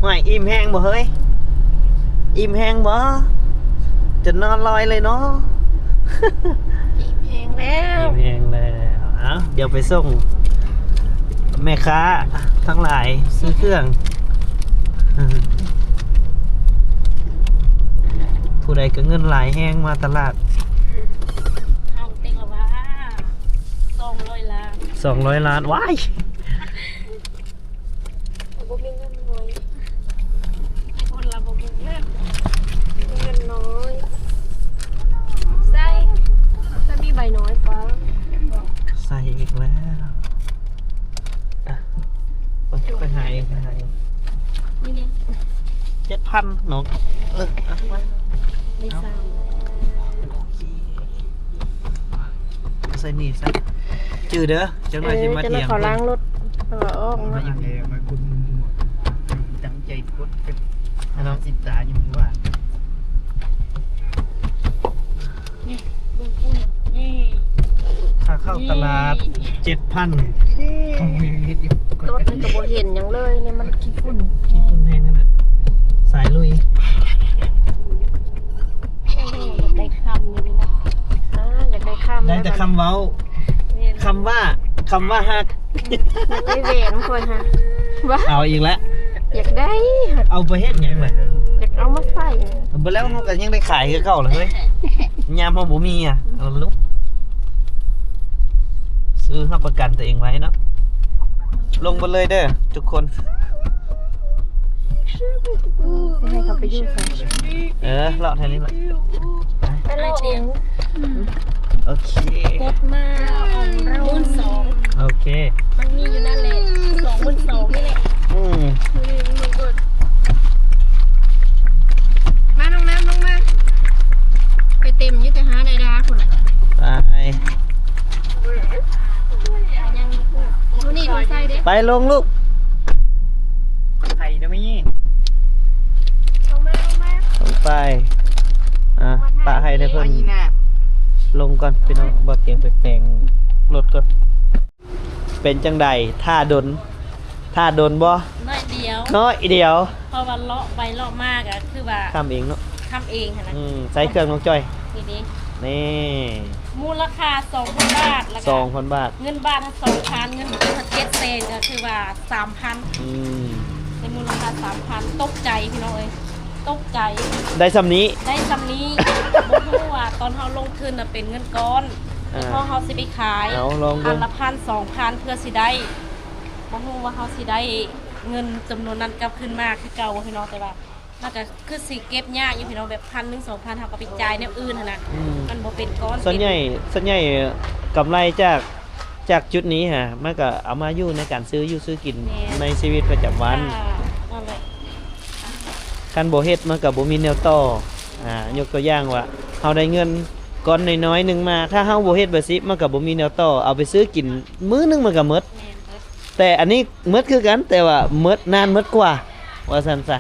ห่วยอิ่มแห้งบ่เฮ้ยอิ่มแห้งบ่จะนอนลอยเลยเนาะ อิ่มแห้งแล้ว อิ่มแห้งแล้วเอาเดี๋ยวไปส่งแม่ค้าทั้งหลายซื้อเครื่อง ผู้ใดก็เงินหลายแห้งมาตลาด เอาเต็งละว่า200 ล้าน 200 ล้านว้าย บ่มีเงินน้อยคนละบ่มีเงินน้อยใส่ถ้ามีใบน้อยปะ ใส่อีกแล้วอ่ะไปหาเองไปหาเอง นี่เนี่ย 7,000น้องอ่ะมา ไม่ซ้ ใส่นี่ซะจื้อเด้อจังหน่อยสิมา จะ เถียง ขอล้างรถออก มา มา อย่างนี้ มาคุณตั้งใจกดเป็นน้องสิตาอยู่มึงว่า เบิ่งคุณนี่ ค่าเข้าตลาด 7,000 เขาไม่เห็นอยู่ รถมันก็บ่เห็นหยังเลยเนี่ยมันขี้ฝุ่น คิดเพิ่งแห้งขนาดสายลุย อยากได้คำนี่นะอยากได้คำ ได้แต่คำเว้าคำว่าฮัก ได้เวรคนฮะว่า เอาอีกแล้ว อยากได้ เอาไปเฮ็ดหยังไง อยากเอามาใส่ ไปแล้วมันก็ยังได้ขายคือเก่าเลยเฮ้ยยามมันบ่มีอ่ะเอาลุกซื้อรับประกันตัวเองไว้เนาะลงไปเลยเด้อทุกคน ให้เขาไปยุ่งใส่ เลาะแทนนี้ละ ไปเลยเตียง โอเค กดมา12,000 โอเค มันมีอยู่นั่นแหละ22,000นี่แหละ อืม มาน้องน้ำลงมาไปเต็มยึดแต่หาได้ดาคนละ ไป ยังพูดนี่ดูใส่เด้ ไปลงลูก ไทยนะมี่ ลงมา ลงไปปะให้ได้เพิ่นลงก่อนพี่น้องบ่เตียงไปแต่งรถก่อนเป็นจังใดท่าดนบ่ น้อยเดียว น้อยเดียว เพราะว่าเลาะไปเลาะมากอะคือว่า ทำเองเนาะ ทำเองค่ะนะ ใช้เครื่องน้องจ้อย ทีนี้ นี่ มูลค่า2,000 บาทแล้วก็ 2,000 บาท เงินบาท2,000เงิน7เซนก็คือว่า 3,000 อืม ในมูลค่า 3,000 ตกใจพี่น้องเอ้ยตกใจ ได้สำนี้ ได้จำนี้ บ่รู้ว่าตอนเฮาลงทุนน่ะเป็นเงินก้อนพอเฮาสิไปขาย เอาลองดู อันละ1,000-2,000 เพื่อสิได้บ่ฮู้ว่าเฮาสิได้เงินจำนวนนั้นกลับคืนมาคือเก่าพี่น้องแต่ว่ามันก็คือสิเก็บยากอยู่พี่น้องแบบ1,000-2,000เฮาก็ไปจ่ายแนวอื่นหั่นน่ะ อืม มันบ่เป็นก้อน ส่วนใหญ่กำไรจากจุดนี้ฮะมันก็เอามาอยู่ในการซื้อกินในชีวิตประจำวัน นั่นแหละ คันบ่เฮ็ดมันก็บ่มีแนวต่อยกตัวอย่างว่าเฮาได้เงินก้อนน้อยๆหนึงมา ถ้าเฮาบ่เฮ็ดแบบนี้มันก็บ่มีแนวต่อเอาไปซื้อกินมื้อนึงมันก็หมด แม่นเบิด แต่อันนี้หมดคือกันแต่ว่าหมดนานหมดกว่าว่าซั่นซะ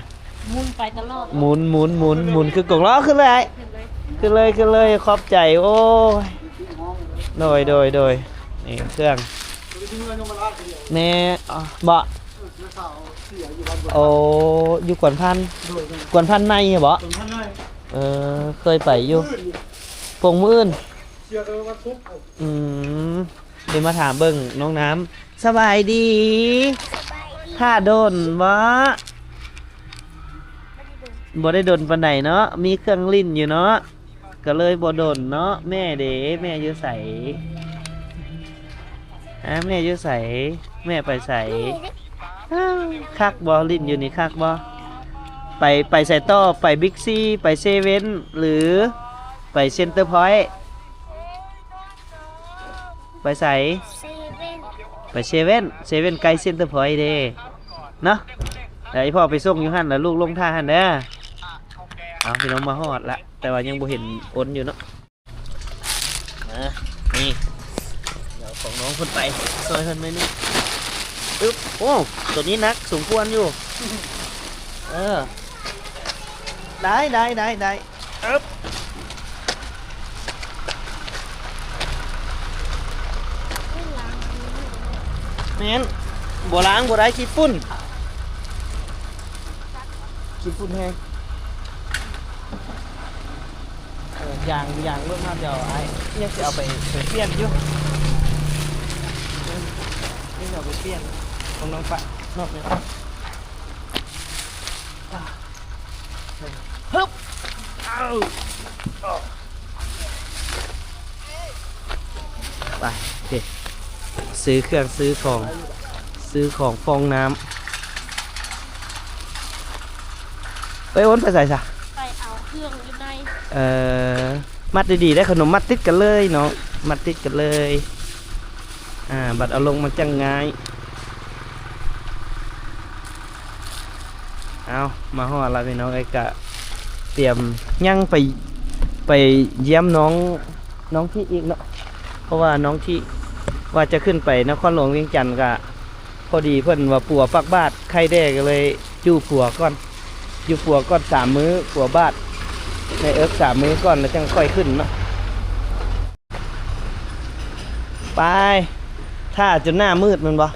หมุนไปตลอด หมุนคือกงล้อขึ้นเลย ขึ้นเลย ขึ้นเลยขอบใจโอ้ยโดยนี่เครื่องแน่บ่โอ้อยู่กวนพันในเหรอบ่เคยไปอยู่ปงมื้ออื่นเดี๋ยวมาถามเบิ่งน้องน้ำสบายดีถ้าโดนบ่ได้โดนปานใดเนาะมีเครื่องลิ้นอยู่เนาะก็เลยบ่โดนเนาะแม่เด้แม่อยู่ไสแม่อยู่ไสแม่ไปไสคักบ่ลิ้นอยู่นี่คักบ่ไปไสต่อไปบิ๊กซีไปเซเว่นหรือไปเซ็นเตอร์พอยต์ไปไสไปเซเว่นไกลเซ็นเตอร์พอยต์เด้เนาะเดี๋ยวไอ้พ่อไปส่งอยู่หั่นแล้วลูกลงท่าหั่นเด้อเอาพี่น้องมาฮอดละแต่ว่ายังบ่เห็นอ้นอยู่เนาะนี่เดี๋ยวของน้องคนไปซอยเพิ่นไหมนี่อึ๊บโอ้ตัวนี้นักสมควรอยู่ได้อึ๊บแม่นบ่ล้างบ่ได้ขี้ฝุ่น สิพุ่นแห้งอย่างรถมาเดี๋ยวไอ้เนี่ยจะเอาไปเปลี่ยนอยู่นี่เอาไปเปลี่ยนของน้องปะนอกเนี่ยฮึบเอาไปโอเคซื้อเครื่องซื้อของฟองน้ำไปโอนไปใส่ซะ ไปเอาเครื่องอยู่ใน มัดดีๆได้ขนมมัดติดกันเลยเนาะมัดติดกันเลยบัดเอาลงมันจังง่ายเอามาห่อแล้วพี่น้องไอ้กะเตรียมย่างไปเยี่ยมน้องที่อีกเนาะเพราะว่าน้องที่ว่าจะขึ้นไปนครหลวงเวียงจันทร์กะพอดีเพิ่นว่าปัวปักบาทไข่แด้ก็เลยอยู่ปัวก่อน3 มื้อปัวบาทใน3 มื้อก่อนแล้วจังค่อยขึ้นเนาะไปถ้าจนหน้ามืดมันบ่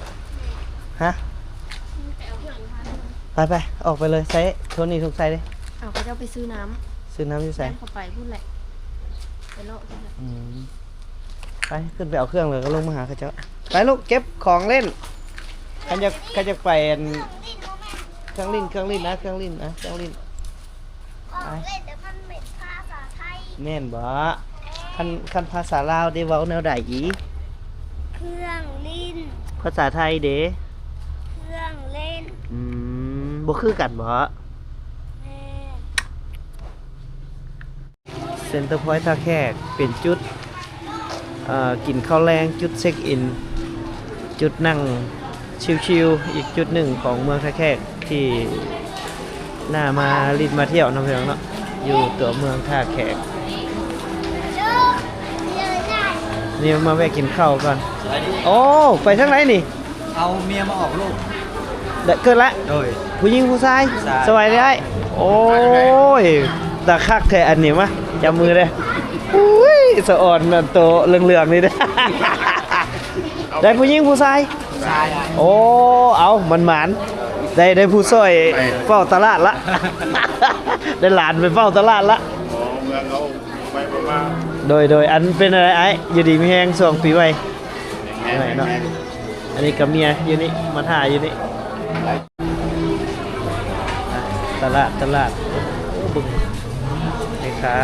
ฮะ ไปเอาเครื่องพัน ไปออกไปเลยใส่โทนี่ทุกใส่เลย เอาก็จะไปซื้อน้ ซื้อน้ำอยู่ ำ ใส่ เข้าไปพูดแหละไปโลกพูดแหละ ไปขึ้นไปเอาเครื่องเลยก็ลงมาหาเขาเจ้าไปลูกเก็บของเล่นใครจะไปเครื่องลิ้นนะเครื่องลิ้นไป ของเล่นแต่มันเป็นภาษาไทย แม่นบ่คันภาษาลาวได้เว้าแนวใดอี เครื่องลิ้น ภาษาไทยเด้ เครื่องเล่น บ่คือกันบ่ แม่ เซ็นเตอร์พอยต์ท่าแขกเป็นจุดกินข้าวแรงจุดเช็คอินจุดนั่งชิลๆอีกจุดหนึ่งของเมืองท่าแขกที่น่ามาลินมาเที่ยวนะเพื่อนเนาะอยู่ตัวเมืองท่าแขก เด้อเจอได้ นี่มาแวะกินข้าวก่อนโอ้ไปทางไหนนี่ เอาเมียมาออกลูก เกิดละ โดย ผู้หญิงผู้ชาย ผู้ชาย สบายได้โอ้ยตาคักแท้อันนี้มะจับมือเลยอุ้ยสะอ่อนแบบโตเหลืองๆนี่เด้อ ได้ผู้หญิงผู้ชาย ชาย โอ้ เอามันหมานได้ผู้ช่วยเฝ้าตลาดละ ได้หลานไปเฝ้าตลาดละโดยอันเป็นอะไรไอ้อยู่ดีมีแห้งส่วงปีใหม่เนาะอันนี้กับเมียอยู่นี่มาถ่ายอยู่นี่ตลาดโอ้บุกไอ้ค้า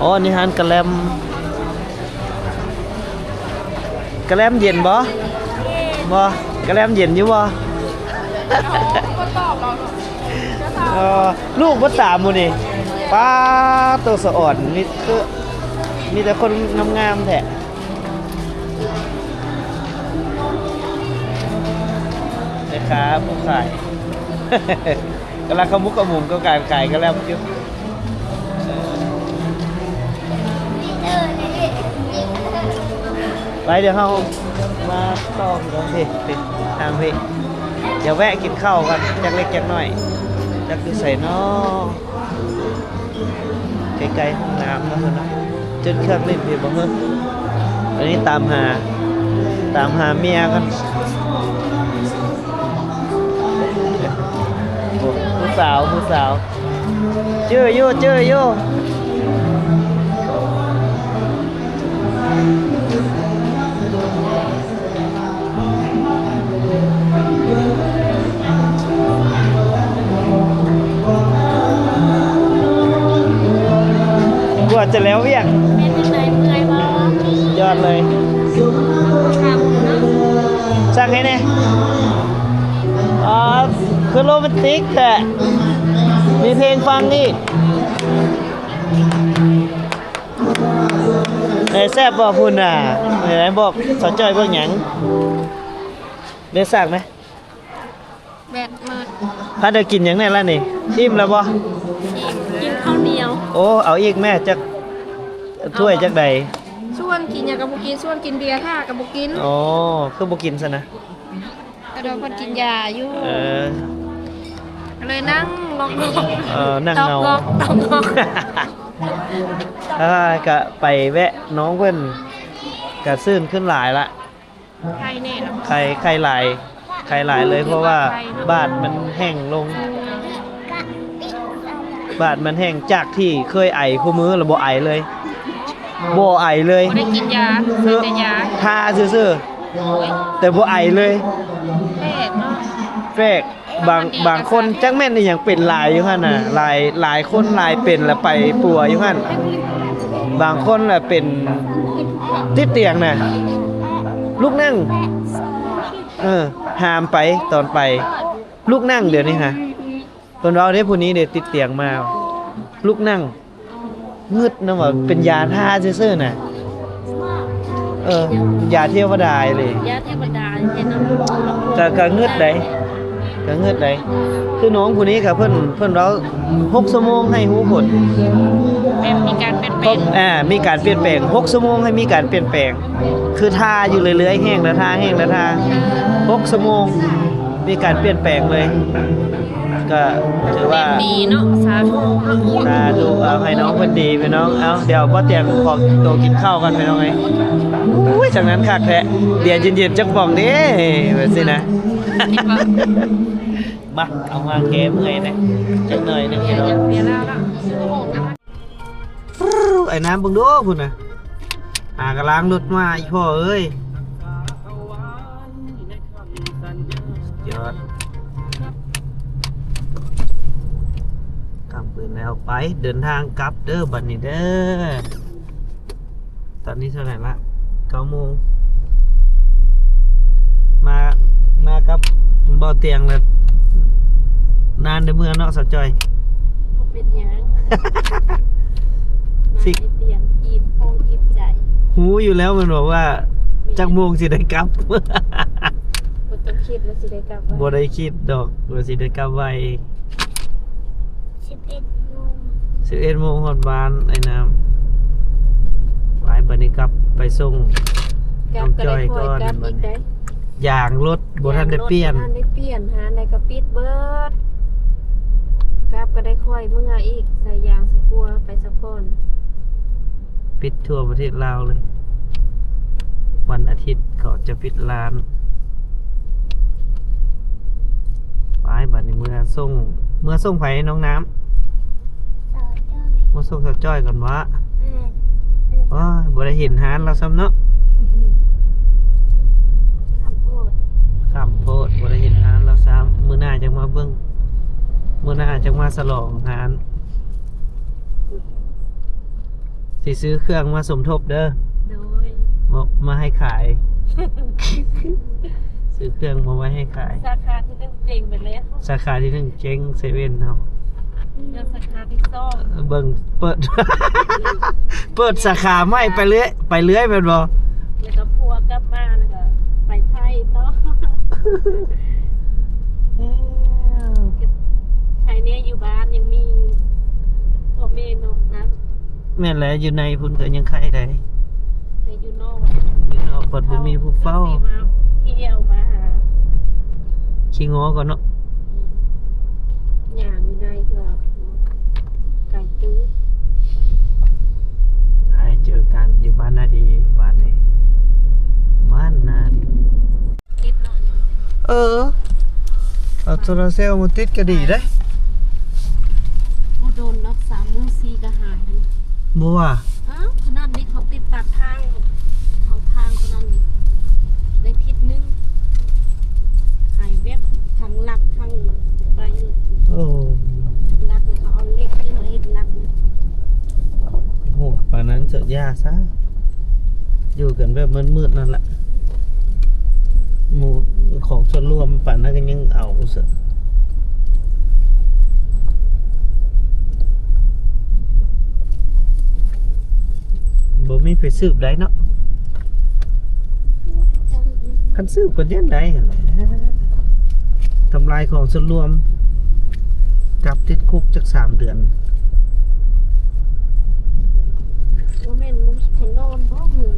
อ๋อนี่ฮานกระแลมเย็นบ่กระแลมเย็นอยู่บ่ลูกบ่ตามหมู่นี่ป้าตัวสะอ่อนมีแต่คนงามๆแท้นะครับผู้ขาย กำลังขมุกขมุมก็การขายกระแลมอยู่ ไปเดี๋ยวเรามาต่อพี่ทางพี่เดี๋ยวแวะกินข้าวกันจักเล็กจักน้อยจักคือใส่นอไกลๆห้องน้ำนะเพื่อนนะจนเครื่องเล่นพี่บอกเพื่อนอันนี้ตามหาเมียกันโอ้ผู้สาวเจออยู่กว่าจะแล้วเวียง เป็นยังไงเมื่อยบ่ ยอดเลย ทำเนาะ สั่งให้เนี่ยคือโรแมนติกแต่มีเพลงฟังนี่แซ่บบ่พุ่นอ่ะไหนบอกสอนจอยเบิ่งหยังได้สั่งไหม แบดมืด พาเดี๋ยวกินหยังแน่ละนี่อิ่มแล้วบ่ กินข้าวเหนียว โอ้เอาอีกแม่จักถ้วยจักใด ส่วนกินอย่างกับบุกินส่วนกินเบียร์ค่ะกับบุกิน อ๋อคือบ่กินซะนะ กระโดดคนกินยาอยู่ อ เลยนั่งลอง นั่งเงา ตอกงอก ก็ไปแวะน้องเพิ่น กระซื่นขึ้นหลายละ ใครแน่เนาะ ใครหลายเลยเพราะว่าบาทมันแห้งลง บาทมันแห้งจากที่เคยไอคู่มือแล้วบ่ไอเลยบ่ไอเลย บ่ได้กินยาใส่แต่ยา ทาซื่อๆแต่บ่ไอเลย แพทย์เนาะ แฟกบางคนจักแม่นอีหยังเป็นหลายอยู่หั่นน่ะหลายคนหลายเป็นแล้วไปปัวอยู่หั่นบางคนน่ะเป็นติดเตียงน่ะลูกนั่งห้ามไปตอนไปลูกนั่งเดี๋ยวนี้ฮะตอนเราได้ผู้นี้เดี๋ยวติดเตียงมาลูกนั่งงึดนะว่าเป็นยาท่าซื่อๆน่ะยาเทวดาเลย ยาเทวดาเห็นเนาะ ก็งึดได้ก็งึดได้คือน้องผู้นี้ค่ะเพิ่นเรา6ชั่วโมงให้ฮู้ผล แบบมีการเปลี่ยนแปลง มีการเปลี่ยนแปลง6ชั่วโมงให้มีการเปลี่ยนแปลงคือทาอยู่เรื่อยๆแห้งแล้วทาแห้งแล้วทา6ชั่วโมงมีการเปลี่ยนแปลงเลย ก็ถือว่า ดีเนาะสาธุ ดูเอาให้น้องเพิ่นดีพี่น้องเอาเดี๋ยวบ่เตียงขอตัวกินข้าวกันพี่น้องเอ้ยอุ้ยจังนั้นคักแท้เบียร์เย็นๆจักป่องเด้ว่าสินะมาเอามาแก้เมื่อยนะจักหน่อยหนึงพี่น้อง เปลี่ยนแล้วล่ะ ไอ้น้ำเบิ่งดูพุ่นน่ะกำลังรถมาอีพ่อเอ้ยยอดกลับปืนแล้วไปเดินทางกลับเด้อบัดนี้เด้อตอนนี้เท่าไหร่ละ9 โมงมากับบ่อเตียงแล้วนานเด้อเมื่อเนาะสาวจอย บ่เป็นหยัง สิ มาเปลี่ยนอิ่มโองอิ่มใจ หูอยู่แล้วมันบอกว่าจักโมงสิได้กลับ บ่ต้องคิดว่าสิได้กลับ บ่ได้คิดดอกว่าสิได้กลับไว 11 โมง 11 โมงฮอดบ้านไอ้น้ำไปบัดนี้กลับไปส่ง กลับก็ได้ค่อยกลับอีกได้ อย่างรถบ่ทันได้เปลี่ยน บ่ทันได้เปลี่ยนหาในกระปิดเบิดกลับก็ได้ค่อยเมื่ออีกใส่ยางสกัวไปสะก่อน ปิดทั่วประเทศลาวเลย วันอาทิตย์เขาจะปิดร้านไปบัดนี้เมื่อส่งไผน้องน้ำ สาวจ้อย มาส่งสาวจ้อยก่อนวะ แม่ โอ้ยบ่ได้เห็นหานเราซ้ำเนาะ คำพูด ข้ามโพดบ่ได้เห็นหานเราซ้ำมื้อหน้าจังมาเบิ่งมื้อหน้าจังมาฉลองหานสิซื้อเครื่องมาสมทบเด้อ โดย มาให้ขาย ซื้อเครื่องมาไว้ให้ขาย สาขาที่หนึ่งเจ๋งไปแล้ว สาขาที่หนึ่งเจ๊งเซเว่นเนาะ เจอสาขาที่สอง เบิ่งเปิด เปิดสาขาใหม่ไปเรื่อยแม่นบ่ แล้วก็พัวกลับมาแล้วก็ไปไพ่ต่อใครเนี่ยอยู่บ้านยังมีพ่อแม่น้องนะ แม่นแหละอยู่ในพุ่นก็ยังไข่ได้ แต่อยู่นอก อยู่นอกเปิดบ่มีผู้เฝ้า มาเที่ยวมาหา ขี้งอก่อนเนาะ อย่างอยู่ในก็ไก่ตื้อ ไปเจอกันอยู่บ้านนาดีบ้านนี้บ้านนาดี ติดหน่อย เอาโซลาร์เซลล์มาติดก็ดีเด้ ผู้โดนรักษามือซีก็หาย บ่ว่า อ้าวขนาดนี้เขาติดปากทางเขาทางขนาดนี้ได้ทิศนึงหายเว็บทางหลักทางไป โอ้ หลักเขาเอาเล็กนี่มาเห็นหลักนะ โหป่านนั้นเจอยาซะอยู่กันแบบมืดๆนั่นแหละหมู่ของส่วนรวมป่านนั้นก็ยังเอาเสอะบ่มีไปสืบได้เนาะคันสืบก็เรียนได้หั่นแหละทำลายของส่วนรวมจับติดคุกจัก3 เดือน ว่าแม่นมุ้งเห็นนอนเพราะเหือน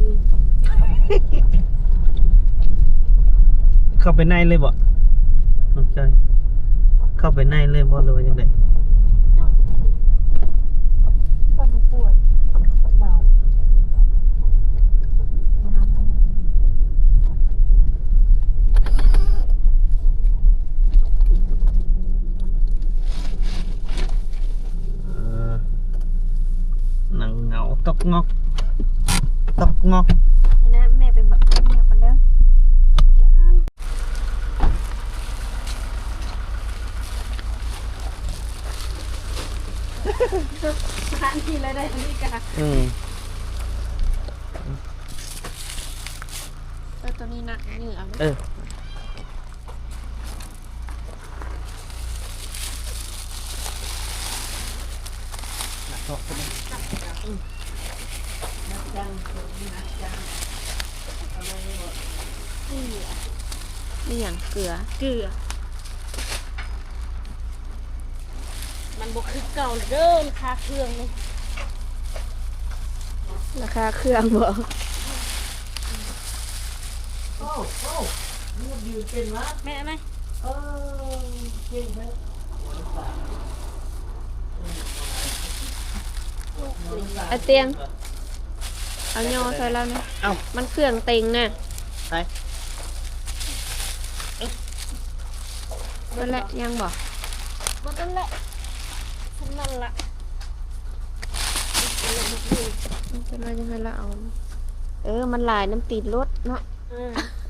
เข้าไปในเลยบ่น้องจอยเข้าไปในเลยบ่หรือว่าจังได๋ ปวดปวดเบาน้ำ ตกงอกตกงอก นะแม่ไปบอกแม่คนเด้อทานทีเลยได้อันนี้กัน ตัวนี้หนักนี่เอา เออ นี่อย่างเกลือ เกลือ มันบกคือเก่าเดิมค่าเครื่องเลย ราคาเครื่องบ่ โอ้โอ้นี่ยืนเป็นวะ แม่ไหม เก่งไหม ไอเตียงเอายอใส่แล้วนะ เอ้า มันเครื่องเต็งน่ะ ไป นั่นแหละยังบ่ มันนั่นแหละฉันนั่นละ มันเป็นว่ายังไงละเอามันหลายน้ำติดรถเนาะ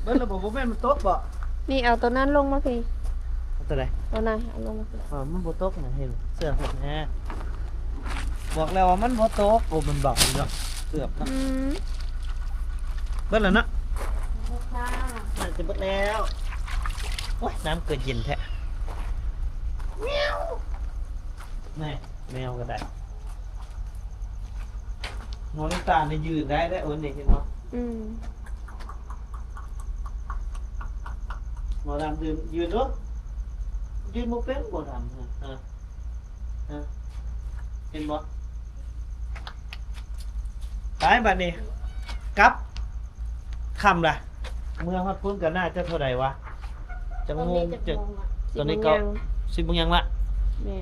เบิ้ลระบบแม่นมันโต๊ะบ่ นี่เอาตัวนั้นลงมาพี่ ตัวไหน ตัวนั้นเอาลงมาพี่ มันบ่โต๊ะนะเห็นเสื้อผมแน่บอกแล้วว่ามันบ่โต๊ะโอ้มันบอกเนาะเกือบเนาะ ม เบิ้ลแล้วเนาะน่าจะเบิ้ลแล้วโอ้ยน้ำเกิดเย็นแท้แมวแมวก็ได้มองน้ำตาในยืนได้โอ้ยนี่เห็นเนาะ อืม หมอดำยืนด้วยยืนโมเป็นหมอดำเห็นบ่ตายบัดนี้กลับคำล่ะเมื่อฮอดพุ่นกันน่าจะเท่าไหร่วะจังงงจะตอนนี้ก็10 โมงยังละ แม่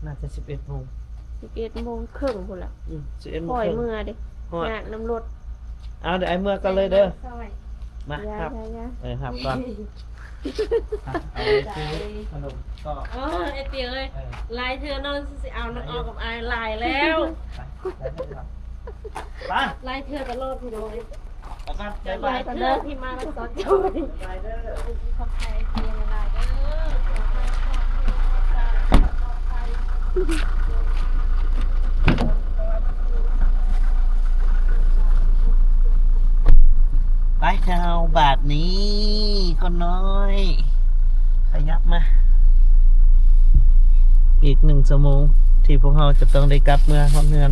น่าจะ11 โมง 11:30พุ่นล่ะ 11 โม ป ง ล่อย ครึ่ง เมื่อเด้ ฮอด งานน้ำรถ เอาเดี๋ยวไอ้เมื่อกันเลยเด้อมา อย่า ครับ อย่า ครับก่อนเอาไปซื้อขนมก็ อ๋อไอเตียเลย เออ ลายเธอนอนสิเอาน้องออกกับอายลายแล้ว ไป ลายเธอตลอดพี่น้อย ไปกัน ลา บ๊าย ย บาย เธอที่มาแล้วสอนเจ้าเลย ไปเด้อ ขอบใจเตียงลายเด้อ ไปเช้าบาทนี้คนน้อย ขยับมา อีก1 ชั่วโมงที่พวกเราจะต้องได้กลับเมื่อห้องเรือน